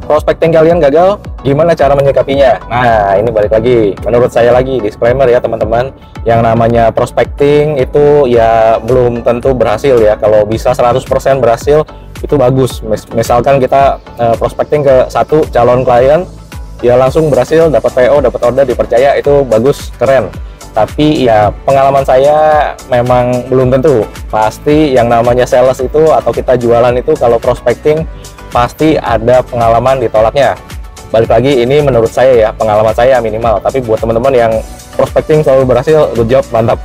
prospecting kalian gagal, gimana cara menyikapinya? Nah, ini balik lagi, menurut saya lagi, disclaimer ya teman-teman, yang namanya prospecting itu ya belum tentu berhasil ya. Kalau bisa 100% berhasil, itu bagus. Misalkan kita prospecting ke satu calon klien, ya langsung berhasil, dapat PO, dapat order, dipercaya, itu bagus, keren. Tapi ya pengalaman saya memang belum tentu. Pasti yang namanya sales itu atau kita jualan itu kalau prospecting pasti ada pengalaman ditolaknya. Balik lagi, ini menurut saya ya, pengalaman saya minimal. Tapi buat teman-teman yang prospecting selalu berhasil, good job, mantap.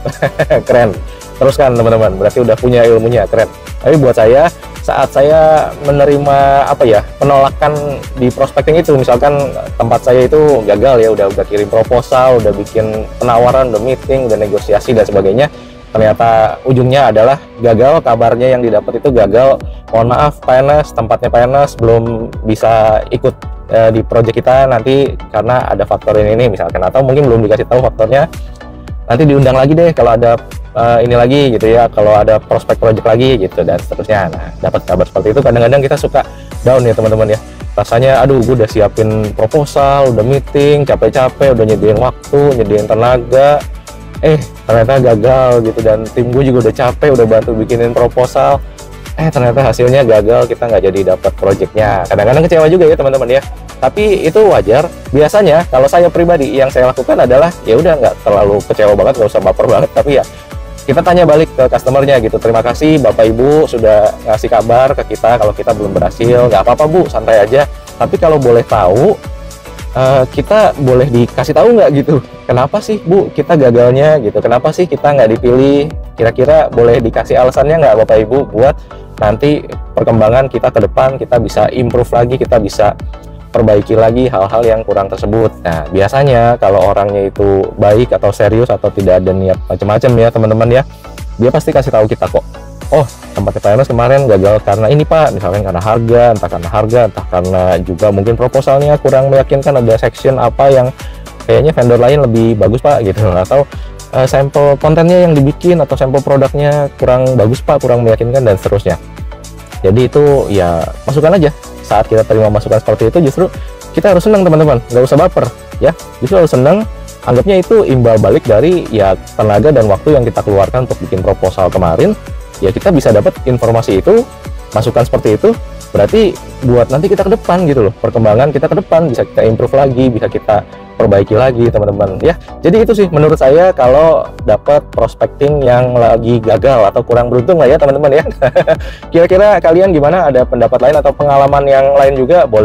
Keren. Teruskan teman-teman, berarti udah punya ilmunya, keren. Tapi buat saya, saat saya menerima penolakan di prospecting itu, misalkan tempat saya itu gagal ya, udah kirim proposal, udah bikin penawaran, udah meeting, udah negosiasi dan sebagainya, ternyata ujungnya adalah gagal, kabarnya yang didapat itu gagal. Mohon maaf PNS, tempatnya PNS belum bisa ikut di project kita nanti karena ada faktor ini misalkan, atau mungkin belum dikasih tahu faktornya, nanti diundang lagi deh kalau ada ini lagi gitu ya, kalau ada prospek project lagi gitu dan seterusnya. Nah, dapat kabar seperti itu kadang-kadang kita suka down ya teman-teman ya, rasanya aduh gue udah siapin proposal, udah meeting, capek-capek, udah nyediain waktu, nyediain tenaga, ternyata gagal gitu, dan tim gue juga udah capek, udah bantu bikinin proposal, ternyata hasilnya gagal, kita nggak jadi dapat projectnya. Kadang-kadang kecewa juga ya teman-teman ya, tapi itu wajar. Biasanya kalau saya pribadi yang saya lakukan adalah ya udah nggak terlalu kecewa banget, nggak usah baper banget, tapi ya kita tanya balik ke customernya gitu, terima kasih Bapak Ibu sudah ngasih kabar ke kita kalau kita belum berhasil, nggak apa-apa Bu, santai aja, tapi kalau boleh tahu kita boleh dikasih tahu nggak gitu, kenapa sih Bu kita gagalnya gitu, kenapa sih kita nggak dipilih, kira-kira boleh dikasih alasannya nggak Bapak Ibu, buat nanti perkembangan kita ke depan kita bisa improve lagi, kita bisa perbaiki lagi hal-hal yang kurang tersebut. Nah, biasanya kalau orangnya itu baik atau serius atau tidak ada niat macam-macam ya teman-teman ya, dia pasti kasih tahu kita kok, oh tempatnya PNS kemarin gagal karena ini Pak, misalkan karena harga, entah karena juga mungkin proposalnya kurang meyakinkan, ada section apa yang kayaknya vendor lain lebih bagus Pak gitu, atau sampel kontennya yang dibikin atau sampel produknya kurang bagus Pak, kurang meyakinkan dan seterusnya. Jadi itu ya masukan aja. Saat kita terima masukan seperti itu, justru kita harus senang teman-teman, nggak usah baper ya, justru harus senang, anggapnya itu imbal balik dari ya tenaga dan waktu yang kita keluarkan untuk bikin proposal kemarin. Ya kita bisa dapat informasi itu, masukan seperti itu, berarti buat nanti kita ke depan gitu loh, perkembangan kita ke depan bisa kita improve lagi, bisa kita perbaiki lagi teman-teman ya. Jadi itu sih menurut saya kalau dapat prospecting yang lagi gagal atau kurang beruntung lah ya teman-teman ya. Kira-kira kalian gimana, ada pendapat lain atau pengalaman yang lain juga, boleh